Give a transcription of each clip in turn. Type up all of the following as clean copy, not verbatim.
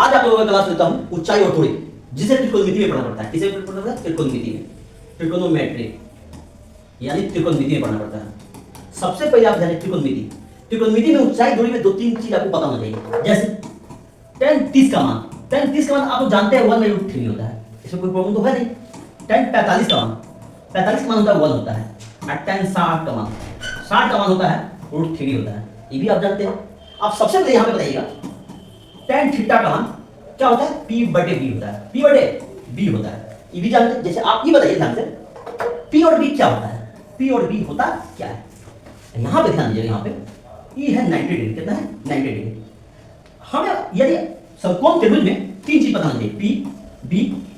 आज आप लोगों का क्लास लेता हूं ऊंचाई और दूरी, जिसे त्रिकोणमिति में पढ़ना पड़ता है। किसे पढ़ना पड़ता है? त्रिकोणमिति में, ट्रिकोनोमेट्री यानी त्रिकोणमिति में पढ़ना पड़ता है। सबसे पहले आप जाने त्रिकोणमिति। त्रिकोणमिति में ऊंचाई दूरी में दो तीन चीज आपको पता होना चाहिए। जैसे tan 30 का मान, tan 30 का मान आप लोग जानते हैं 1/√3 होता है, इसमें कोई प्रॉब्लम तो है नहीं। tan 45 का मान, 45 का मान होता है 1 होता है। और tan 60 का मान, 60 का मान होता है √3 होता है, ये भी आप जानते हैं। आप सबसे पहले यहाँ पे बताइएगा tan थीटा का मान क्या होता है? p/b होता है, p/b होता है, ये भी जानते हैं। जैसे आप ये बताइए ध्यान से p और b क्या होता है? p और b होता क्या है? यहाँ पे ध्यान दीजिएगा, यहाँ पे e है 90 डिग्री, कितना है? 90 डिग्री। हमें यदि समकोण त्रिभुज में तीन चीज पता होनी चाहिए, p b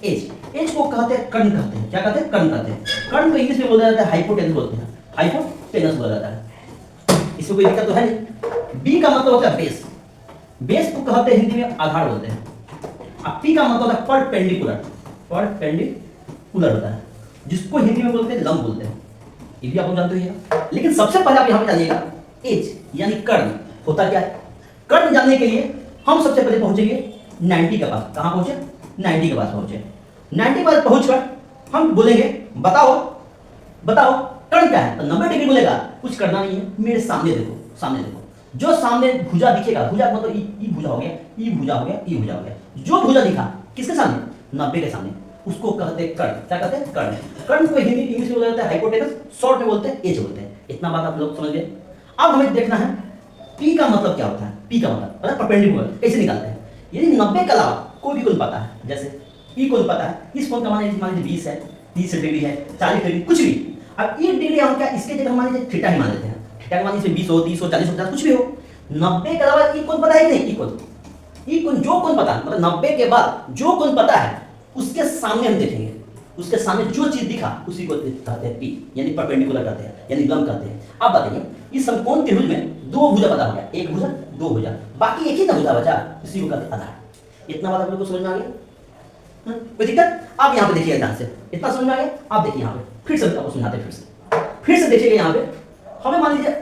h। h को कहते हैं कर्ण, कहते हैं क्या कहते हैं? कर्ण कहते हैं। कर्ण को इंग्लिश में बोला जाता है हाइपोटेनस बोलते हैं, हाइपोटेनस बोला जाता है, इसमें कोई दिक्कत तो है नहीं। b का मतलब होता है बेस, बेस को कहते हैं हिंदी में आधार बोलते हैं। अब p का मतलब होता है परपेंडिकुलर, परपेंडिकुलर होता है, जिसको हिंदी में बोलते हैं लंब बोलते हैं, ये भी आप लोग जानते हो। लेकिन सबसे पहले आप यहाँ पे जानिएगा h यानी कर्ण होता क्या है। कर्ण जानने के लिए हम सबसे पहले पहुंचेंगे 90 के पास। कहां पहुंचे? 90 के पास पहुंचे। 90 के पास पहुंचकर हम बोलेंगे बताओ बताओ कर्ण क्या है? तो 90 डिग्री बोलेगा, कुछ करना नहीं है, मेरे सामने देखो, सामने देखो। जो सामने भुजा दिखेगा, भुजा मतलब ई भुजा हो गया, ई भुजा हो गया, ई भुजा हो गया, जो भुजा दिखा किसके सामने? 90 के सामने, उसको कहते हैं कर्ण। क्या कहते हैं? कर्ण। कर्ण को हिंदी इंग्लिश में बोला जाता है हाइपोटेनस, शॉर्ट में बोलते हैं एज बोलते हैं। इतना बात आप लोग समझ गए। अब हमें देखना है p का मतलब क्या होता है। p का मतलब परपेंडिकुलर कैसे निकालते हैं। यदि 90 के अलावा कोई भी कोण पता है, जैसे ई कोण पता है, इस कोण का मान लीजिए 20 है, 30 डिग्री है, 40 डिग्री, कुछ भी। अब 1 डिग्री हम क्या इसके जगह मान लीजिए थीटा ही मान लेते हैं। थीटा का मान लीजिए 20 हो, 30 हो, 40 हो, 50 कुछ भी हो। 90 के अलावा ई कोण पता है कि नहीं? ई कोण जो कोण पता है, मतलब 90 के बाद जो कोण पता है उसके सामने हम देखेंगे, उसके सामने जो चीज दिखा उसी को कहते हैं p, यानी परपेंडिकुलर कहते हैं, यानी लंब कहते हैं। अब बताइए इस समकोण त्रिभुज में दो भुजा पता हो गया, एक भुजा, दो भुजा, बाकी एक ही ना भुजा बचा, उसी को कहते हैं आधार। इतना बात आप लोगों को समझ में आ गया? कोई दिक्कत? आप यहाँ पे देखिए ध्यान से, इतना समझ में आ गया? आप देखिए यहाँ पे फिर से आपको समझाते हैं, फिर से देखिएगा। यहाँ पे हमें मान लीजिए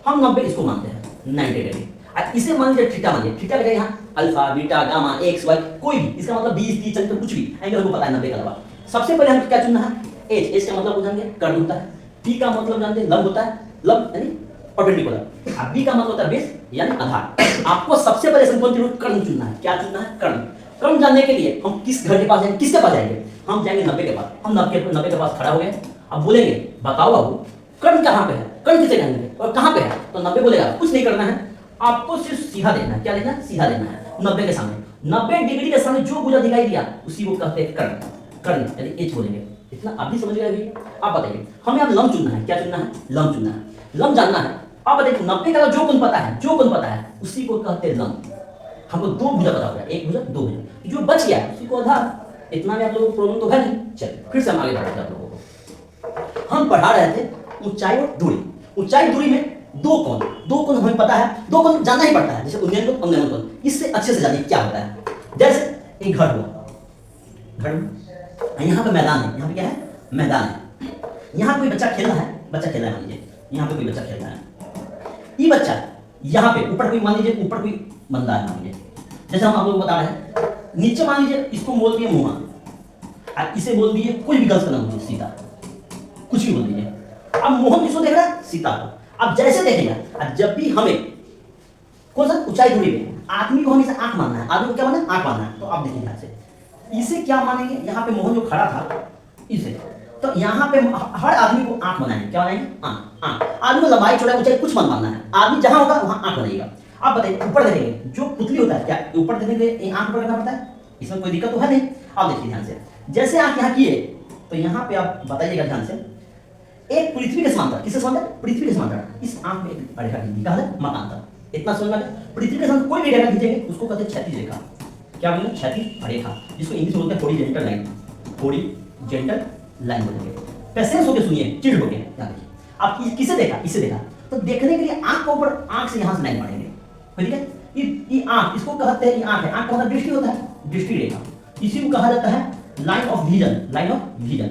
हम 90 इसको मानते हैं 90 डिग्री, और इसे मान लीजिए थीटा मानिए। थीटा का यहाँ alpha, beta, gamma, x, y, कोई भी, इसका मतलब 20, 30, 40 कुछ भी एंगल को पता है 90 के अलावा। सबसे पहले हम क्या चुनना है? एच। एच का मतलब जानेंगे कर्ण होता है। पी का मतलब जानते हैं लंब होता है, लंब यानी परपेंडिकुलर। अब बी का मतलब होता है बेस यानी आधार। आपको सबसे पहले समकोण त्रिभुज कर्ण चुनना है। क्या चुनना है? कर्ण। कर्ण जानने के लिए हम किस घर के पास जाएंगे? किसके पास जाएंगे? हम जाएंगे 90 के पास। हम 90 के पास खड़ा हो गए। अब बोलेंगे बताओ बाबू कर्ण कहाँ पे है? कर्ण किसे कहेंगे और कहाँ पे है? तो 90 बोलेगा कुछ नहीं करना है, आपको सिर्फ सीधा देना है। क्या देना है? सीधा देना है 90 के सामने। 90 डिग्री के सामने जो भुजा दिखाई दिया उसी को कहते हैं कर्ण। कर्ण यानी एच बोलेंगे। इतना आप भी समझ गए अभी? आप बताइए हमें अब लंब चुनना है। क्या चुनना है? लंब चुनना है, लंब जानना है। आप बताइए 90 का जो कोण पता है, जो कोण पता है उसी को कहते हैं लंब। हमको दो भुजा पता हो गया, एक भुजा, दो भुजा, जो बच गया उसी को आधार। इतना में आप लोगों को प्रॉब्लम तो है नहीं। चलिए फिर से हम आगे बढ़ते हैं। आप लोगों को हम पढ़ा रहे थे ऊंचाई और दूरी। ऊंचाई दूरी में दो कोण हमें पता है, दो कोण जानना ही पड़ता है, जैसे उन्नयन कोण, अवनयन कोण। इससे अच्छे से जानिए क्या होता है। जैसे एक घर हुआ, घर यहाँ पे मैदान है, यहाँ पे क्या है? मैदान है। यहाँ कोई बच्चा खेल रहा है, मान लीजिए यहाँ पे कोई बच्चा खेल रहा है। ये बच्चा यहाँ पे ऊपर कोई, मान लीजिए ऊपर कोई बंदा है, मान लीजिए जैसे हम आप लोग बता रहे हैं। नीचे मान लीजिए इसको बोल दिए मोहन, और इसे बोल दिए कोई भी गर्ल्स का नाम होगी, सीता, कुछ भी बोल दीजिए। अब मोहन किसको देख रहा है? सीता को। अब जैसे देखेगा, जब भी हमें कौन सा ऊंचाई दूरी में आदमी को हमेशा आंख मानना है, आदमी को क्या मानना है? आंख मानना है। तो आप देखिए ध्यान से, इसे क्या मानेंगे? यहाँ पे मोहन जो खड़ा था इसे, तो यहाँ पे हर आदमी को आंख बनाएंगे। क्या बनाएंगे? आंख। आंख आदमी को लंबाई चौड़ाई ऊंचाई कुछ मत मानना है, आदमी जहां होगा वहां आंख बनाइएगा। आप बताइए ऊपर देखेंगे, जो पुतली होता है क्या ऊपर देखेंगे आंख ऊपर करना पड़ता है? इसमें कोई दिक्कत तो है नहीं। आप देखिए ध्यान से, जैसे आंख यहाँ किए तो यहाँ पे आप बताइएगा ध्यान से, एक पृथ्वी के समांतर, किसके समांतर? पृथ्वी के समांतर इस आंख में एक रेखा खींची, कहा है मतांतर। इतना समझ में आ गया? पृथ्वी के समांतर कोई भी रेखा खींचेंगे उसको कहते हैं क्षैतिज रेखा। क्या बोलेंगे? क्षैतिज रेखा, जिसको इंग्लिश में बोलते हैं हॉरिजॉन्टल लाइन, हॉरिजॉन्टल लाइन बोलेंगे। पेशेंस होकर सुनिए, चिढ़ होकर यहाँ देखिए। आप किसे देखा? इसे देखा, तो देखने के लिए आंख के ऊपर, आंख से यहाँ से लाइन मारेंगे, ठीक है? ये आंख, इसको कहते हैं, ये आंख है, आंख का मतलब दृष्टि होता है, दृष्टि रेखा। इसी को कहा जाता है line of vision, line of vision.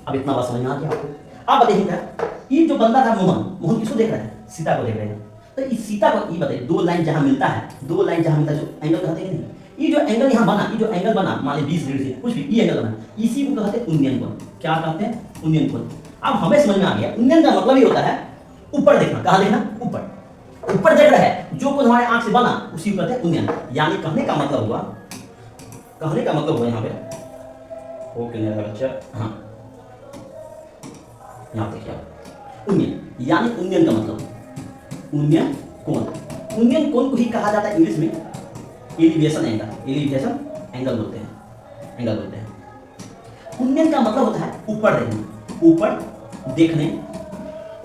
अब इतना बात समझ में आ गया आपको? आप बताइए क्या, ये जो बंदा था मोहन, मोहन किसको देख रहा है? सीता को देख रहे हैं। तो इस सीता को ये बताइए, दो लाइन जहां मिलता है, दो लाइन जहां मिलता है जो एंगल कहते हैं नहीं, ये जो एंगल यहाँ बना, ये जो एंगल बना मान ली 20 डिग्री से कुछ भी, ये एंगल बना, इसी को कहते हैं उन्नयन कोण। क्या कहते हैं? उन्नयन कोण। अब हमें समझ में आ गया उन्नयन का मतलब ये होता है ऊपर देखना। कहाँ देखना? ऊपर। ऊपर देख रहा है जो कोण हमारे आंख से बना उसी को कहते हैं उन्नयन। यानी कहने का मतलब हुआ, कहने का मतलब हुआ यहाँ पे, ओके मेरा बच्चा, हाँ यहाँ देखिए उन्नयन, यानी उन्नयन का मतलब उन्नयन कोण। उन्नयन कोण को ही कहा जाता है इंग्लिश में एलिवेशन एंगल। एलिवेशन एंगल बोलते हैं, एंगल बोलते हैं। उन्नयन का मतलब होता है ऊपर देखना, ऊपर देखने,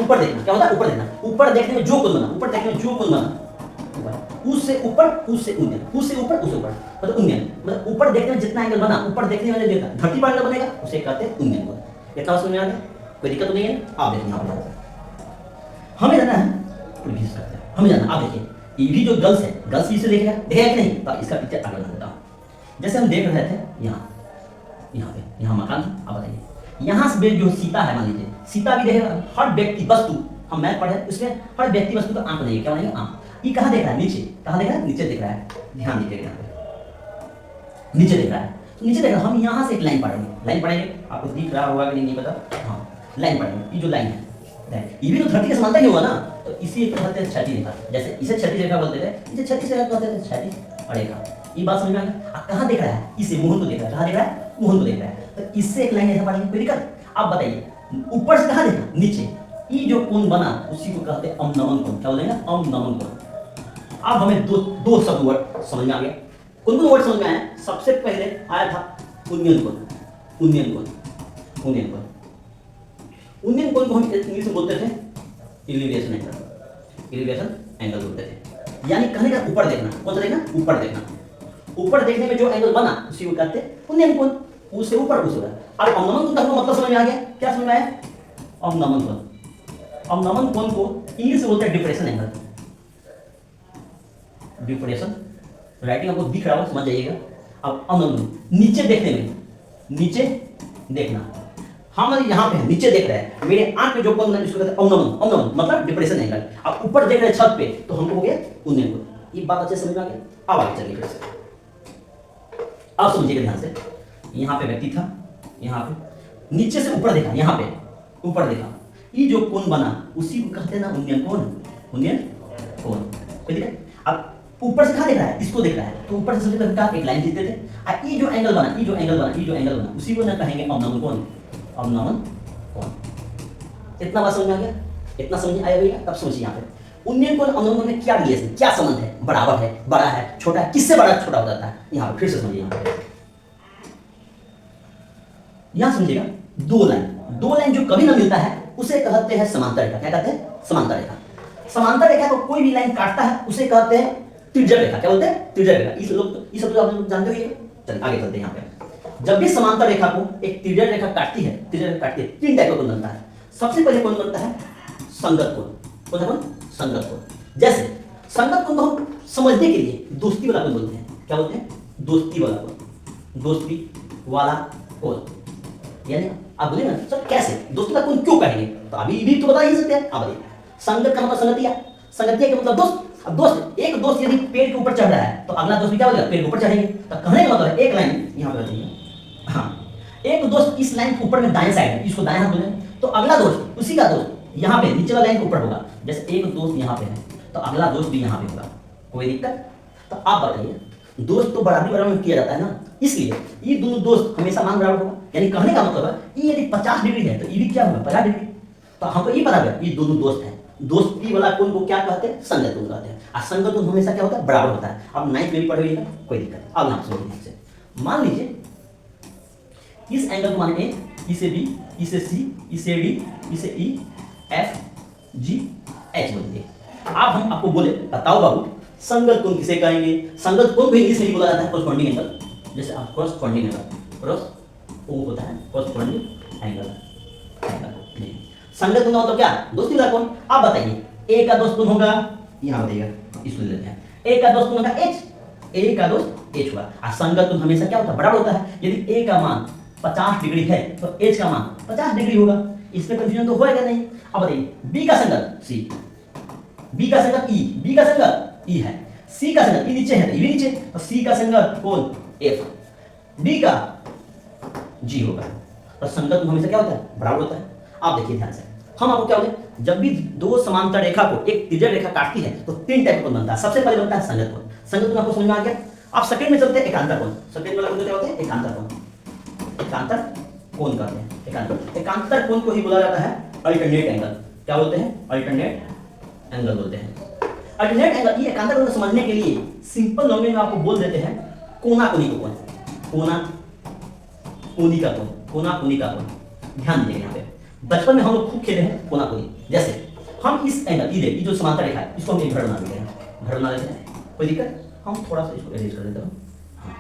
ऊपर देखना। क्या होता है? ऊपर देखना। ऊपर देखने में जो कोण बना, ऊपर देखने में जो कोण बना, उससे ऊपर, उससे उन्नयन, उससे ऊपर, उससे ऊपर, मतलब उन्नयन। मतलब ऊपर देखने में जितना एंगल बना, ऊपर देखने वाले देखा धरती पर एंगल बनेगा उसे कहते हैं उन्नयन कोण। इतना समझ में आ गया? कोई दिक्कत तो नहीं है? आप देखिए यहाँ पर हमें जाना है, हमें जाना। आप देखिए ये भी जो गर्ल्स है, गर्ल्स इसे देखेगा, देखेगा कि नहीं? तो इसका पिक्चर आगे बनाता हूँ। जैसे हम देख रहे थे यहाँ, यहाँ पे, यहाँ मकान, आप बताइए यहाँ से जो सीता है, मान लीजिए सीता भी देखेगा। हर व्यक्ति वस्तु, हम मैथ पढ़े उसमें हर व्यक्ति वस्तु का आंख बनेगी। क्या बनेगा? आंख। ये कहाँ देख रहा है? नीचे। कहाँ देख रहा है? नीचे देख रहा है। ध्यान दीजिएगा यहाँ पे, नीचे देख रहा है। तो नीचे देख रहा है, हम यहाँ से एक लाइन पढ़ेंगे, लाइन पढ़ेंगे, आपको दिख रहा होगा कि नहीं पता, हाँ लाइन पढ़ेंगे। ये जो लाइन है ये भी तो धरती के समांतर ही होगा ना, तो इसी को कहते हैं क्षैतिज रेखा। जैसे इसे क्षैतिज रेखा बोलते थे, इसे क्षैतिज रेखा कहते थे, क्षैतिज रेखा। ये बात समझ में आ गई? कहाँ देख रहा है? इसे मोहन को देख रहा है। कहाँ देख रहा है? मोहन को देख रहा है। तो इससे एक लाइन ऐसा पढ़ेंगे, कोई दिक्कत? आप बताइए ऊपर से कहाँ देखा? नीचे। ये जो कोण बना उसी को कहते हैं अवनमन कोण। क्या बोलेंगे? अवनमन कोण। अब हमें दो शब्द वर्ड समझ में आ गया। कौन कौन वर्ड समझ में आया? सबसे पहले आया था उन्नयन कोण। उन्नयन कोण, उन्नयन कोण। उन्नयन कोण को हम इंग्लिश में बोलते थे एलिवेशन एंगल। एलिवेशन एंगल बोलते थे। यानी कहने का ऊपर देखना। कौन सा देखना? ऊपर देखना। ऊपर देखने में जो एंगल बना उसी को कहते हैं उन्नयन कोण। उससे ऊपर, उससे ऊपर। अब अवनमन कोण का मतलब समझ में आ गया? क्या समझ में आया? अवनमन कोण। अवनमन कोण को इंग्लिश में बोलते हैं डिप्रेशन एंगल। डिप्रेशन, राइटिंग आपको दिख रहा हो, समझ जाइएगा। अब अवनमन, नीचे देखने में, नीचे देखना। हम यहाँ पे नीचे देख रहे हैं, मेरे आंख में जो कोण बना इसको कहते हैं अवनमन। अवनमन मतलब डिप्रेशन एंगल। अब ऊपर देख रहे हैं छत पे, तो हमको हो गया उन्नयन कोण। ये बात अच्छे समझ में आ गई? अब आगे चलिए फिर से, अब समझिएगा ध्यान से। यहाँ पे व्यक्ति था, यहाँ पे नीचे से ऊपर देखा, यहाँ पे ऊपर देखा, ये जो कोण बना उसी को कहते हैं ना उन्नयन कोण। उन्नयन कोण, कोई दिक्कत? अब ऊपर से कहाँ देख रहा है? इसको देख रहा है, तो ऊपर से सबसे पहले एक लाइन खींचते थे। ये जो एंगल बना, ये जो एंगल बना, ये जो एंगल बना उसी को ना कहेंगे अवनमन कोण। अवनमन कोण। इतना बात समझ में आ गया? इतना समझ आया भैया? तब समझिए यहाँ पे उन्नयन कोण अवनमन कोण में क्या रिलेशन, क्या संबंध है? बराबर है, बड़ा है, छोटा है? किससे बड़ा छोटा हो जाता है? यहाँ पे फिर से समझिए। यहाँ पे यहाँ समझिएगा, दो लाइन जो कभी ना मिलता है उसे कहते हैं समांतर रेखा। क्या कहते हैं? समांतर रेखा। समांतर रेखा को कोई भी लाइन काटता है उसे कहते हैं त्रिज्यक रेखा। क्या बोलते हैं? त्रिज्यक रेखा। ये सब तो आप लोग जानते हो। चलिए आगे चलते हैं। यहाँ पे जब भी समांतर रेखा को एक त्रिज्यक रेखा काटती है, त्रिज्यक रेखा काटती है, तीन टाइप का कोण बनता है। सबसे पहले कोण बनता है संगत कोण। कौन सा कोण? संगत कोण। जैसे संगत कोण को हम समझने के लिए दोस्ती वाला कोण बोलते हैं। क्या बोलते हैं? दोस्ती वाला कोण। दोस्ती वाला कोण। यानी आप बोले ना सर कैसे दोस्ती वाला कोण क्यों कहेंगे? तो अभी भी तो बता ही सकते हैं। आप बताइए, संगत का मतलब संगतिया, संगतिया का मतलब दोस्त। अब दोस्त, एक दोस्त यदि पेड़ के ऊपर चढ़ रहा है तो अगला दोस्त भी क्या बोलेगा? पेड़ के ऊपर चढ़ेंगे। तो कहने का मतलब है एक लाइन यहाँ पे बताइए, हाँ एक दोस्त इस लाइन के ऊपर में दाएं साइड है, इसको दाएं हाथ बोलेंगे, तो अगला दोस्त उसी का दोस्त यहाँ पे नीचे वाला लाइन के ऊपर होगा। जैसे एक दोस्त यहाँ पे है तो अगला दोस्त भी यहाँ पे होगा। कोई दिक्कत? तो आप बताइए, दोस्त तो बराबरी में किया जाता है ना, इसलिए ये दोनों दोस्त हमेशा मान बराबर होगा। यानी कहने का मतलब है ये यदि 50 डिग्री है तो ये भी क्या होगा? 50 डिग्री। तो हमको ये पता है ये दोनों दोस्त हैं। दोस्ती वाला कोण को क्या कहते हैं? संगत कोण कहते हैं। और संगत कोण हमेशा क्या होता है? बराबर होता है। अब 9th में भी पढ़ेगा, कोई दिक्कत? अब यहाँ समझिए, मान लीजिए इस एंगल को मान ए, इसे बी, इसे सी, इसे डी, इसे ई, एफ, जी, एच बोल दिए। अब हम आपको बोले बताओ बाबू संगत कोण किसे कहेंगे? संगत कोण को इंग्लिश में बोला जाता है कॉरस्पॉन्डिंग एंगल। जैसे आप कॉरस्पॉन्डिंग एंगल, क्रॉस वो होता है कॉरस्पॉन्डिंग एंगल। संगत कोण मतलब क्या? दोस्ती वाला कोण। आप बताइए ए का दोस्त कौन होगा? यहाँ बताइएगा, इसको लेते हैं। ए का दोस्त कौन होगा? एच। ए का दोस्त एच होगा। और संगत कोण हमेशा क्या होता है? बराबर होता है। यदि ए का मान 50 डिग्री है तो एच का मान 50 डिग्री होगा। इसमें कंफ्यूजन तो होएगा नहीं। अब बताइए बी का संगत सी, बी का संगत ई, बी का संगत ई है, सी का संगत ई नीचे है तो ई भी नीचे, तो सी का संगत कौन, एफ, डी का जी होगा। तो संगत हमेशा क्या होता है, बराबर होता है। आप देखिए ध्यान से, हम आपको क्या बोले, जब भी दो समांतर रेखा को एक तिर्यक रेखा काटती है तो तीन टाइप का कोण बनता है। सबसे पहले बनता है संगत कोण, संगत कोण आपको समझ में आ गया। आप सेकंड में चलते हैं एकांतर कोण, सेकंड में क्या होते हैं, एकांतर कोण, एकांतर कोण कहते हैं, एकांतर कोण को ही बोला जाता है अल्टरनेट एंगल। क्या बोलते हैं, अल्टरनेट एंगल बोलते हैं। अल्टरनेट एंगल, ये एकांतर कोण को समझने के लिए सिंपल लैंग्वेज में आपको बोल देते हैं कोना कोनी का कोण, कोना कोनी का कोण, कोना कोनी का कोण। ध्यान दीजिए यहाँ पे, बचपन में हम लोग खूब खेले हैं कोना कोनी। जैसे हम इस एंगल, ये जो समांतर रेखा है इसको हम एक घर बना देते हैं, घर बना देते हैं, कोई दिक्कत, हम थोड़ा सा इसको अरेंज कर देता हूँ, हाँ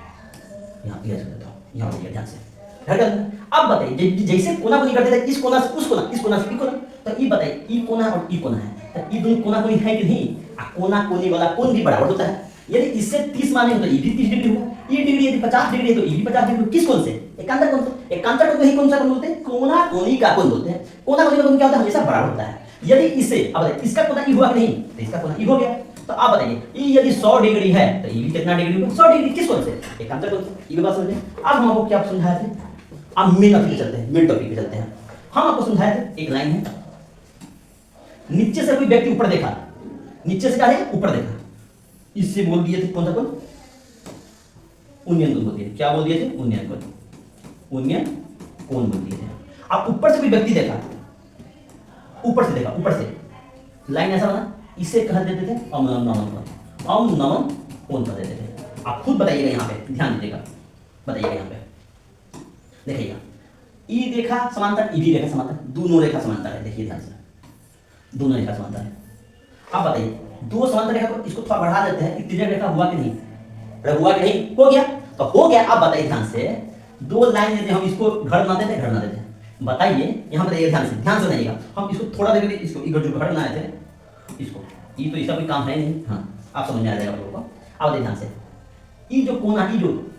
यहाँ अरेंज कर देता हूँ, यहाँ देखिए ध्यान से, घर कर। अब बताइए जैसे कोना कोनी करते थे, इस कोना से उस कोना, इस कोना से ई कोना, तो ये बताइए ई कोना और ई कोना है, तो ये दोनों कोना कोनी है कि नहीं, कोना कोनी वाला कोण भी बराबर होता है। यदि इससे 30 माने तो ये भी 30 डिग्री होगा, ये डिग्री यदि 50 डिग्री है तो ये भी 50 डिग्री। किस कोण से, एकांतर कोण से। एकांतर कोण को ही कौन सा कोण बोलते हैं, कोना कोनी का कोण बोलते हैं। कोना कोनी का कोण क्या होता है, हमेशा बराबर होता है। यदि इसे, अब बताइए इसका कोना ई हुआ कि नहीं, तो इसका कोना ई हो गया, तो आप बताइए ई यदि 100 डिग्री है तो ई भी कितना डिग्री होगा, 100 डिग्री। किस कोण से, एकांतर कोण से। ये बात समझे। अब हम आपको क्या समझाए थे, अब मेन टॉपिक पे चलते हैं, मेन टॉपिक पे चलते हैं। हम आपको समझाए थे, एक लाइन है, नीचे से कोई व्यक्ति ऊपर देखा, नीचे से क्या है, ऊपर देखा, इससे बोल दिए थे कौन सा कोण, उन्नयन कोण बोल दिए थे। क्या बोल दिए थे, उन्नयन कोण, उन्नयन कोण बोल दिए थे। आप ऊपर से कोई व्यक्ति देखा, ऊपर से देखा, ऊपर से लाइन ऐसा बना, इसे कह देते थे अवनमन कोण, अवनमन कोण कह देते थे। आप खुद बताइएगा, यहाँ पे ध्यान दीजिएगा, बताइएगा यहाँ पे देखिएगा, ई देखा समांतर, ई भी रेखा समांतर, दोनों रेखा समांतर है। देखिए ध्यान से, दोनों रेखा समांतर है। आप बताइए दो समांतर रेखा को इसको थोड़ा बढ़ा देते हैं कि तिर्यक रेखा हुआ कि नहीं, अरे हुआ कि नहीं, हो गया, तो हो गया। आप बताइए ध्यान से, दो लाइन यदि हम इसको घर बना देते, घर बना देते, बताइए यहाँ बताइए ध्यान से, ध्यान से बताइएगा। हम इसको थोड़ा देर इसको जो घर बनाए थे, इसको, ये तो इसका कोई काम है नहीं, हाँ आप समझ में आ जाएगा आप लोगों को। आप बताइए ध्यान से, ये जो कोना,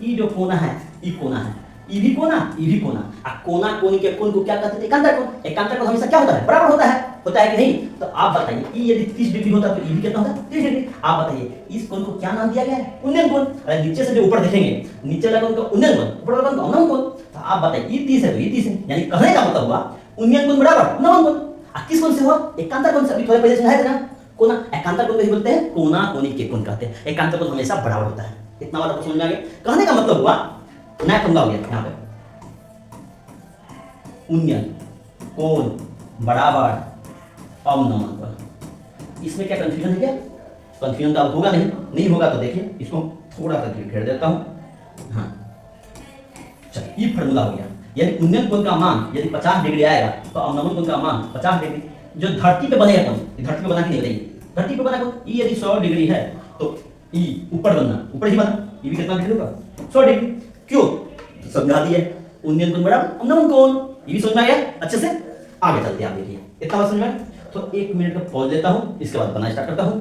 ये जो कोना है, ये कोना है, ये भी कोना, ये भी कोना। कोना कोनी के कोण को क्या कहते हैं, एकांतर कोण। एकांतर कोण हमेशा क्या होता है, बराबर होता है कि नहीं। तो आप बताइए ये यदि 30 डिग्री होता तो ये भी कितना होता है, 30 डिग्री। आप बताइए इस कोण को क्या नाम दिया गया है, उन्नयन कोण। अरे नीचे से जो ऊपर देखेंगे, नीचे वाला कोण को उन्नयन कोण, ऊपर वाला कोण को अवनमन कोण। तो आप बताइए ये 30 है तो ये 30 है, यानी कहने का मतलब हुआ उन्नयन कोण बराबर अवनमन कोण। किस कोण से हुआ, एकांतर कोण से। अभी थोड़े पहले समझाया था ना, कोना, एकांतर कोण को ही बोलते हैं कोना कोनी के कोण कहते हैं। एकांतर कोण हमेशा बराबर होता है। इतना बात आपको समझ में आ गया। कहने का मतलब हुआ, नया फंडा हो गया यहाँ पे, उन्नयन कोण बराबर अवनमन कोण। इसमें क्या कंफ्यूजन है, क्या कंफ्यूजन तो अब होगा नहीं होगा तो देखिए इसको थोड़ा सा घेर देता हूं। हाँ चलिए, ये फार्मूला हो गया। यानी उन्नयन कोण का मान यदि 50 डिग्री आएगा तो अवनमन कोण का मान 50 डिग्री। जो धरती पे बनेगा कोण, धरती पे बना के नहीं बताइए, धरती पे बना कोण ई यदि 100 डिग्री है तो ई ऊपर बनना, ऊपर ही बना, ये भी कितना डिग्री होगा, 100 डिग्री। क्यों, समझा दिए, उन्नयन कोण बराबर अवनमन कोण। ये भी समझ में आ गया अच्छे से। आगे चलते हैं, आप देखिए इतना बात समझ में। तो 1 मिनट का पॉज लेता हूं, इसके बाद बनाना स्टार्ट करता हूं।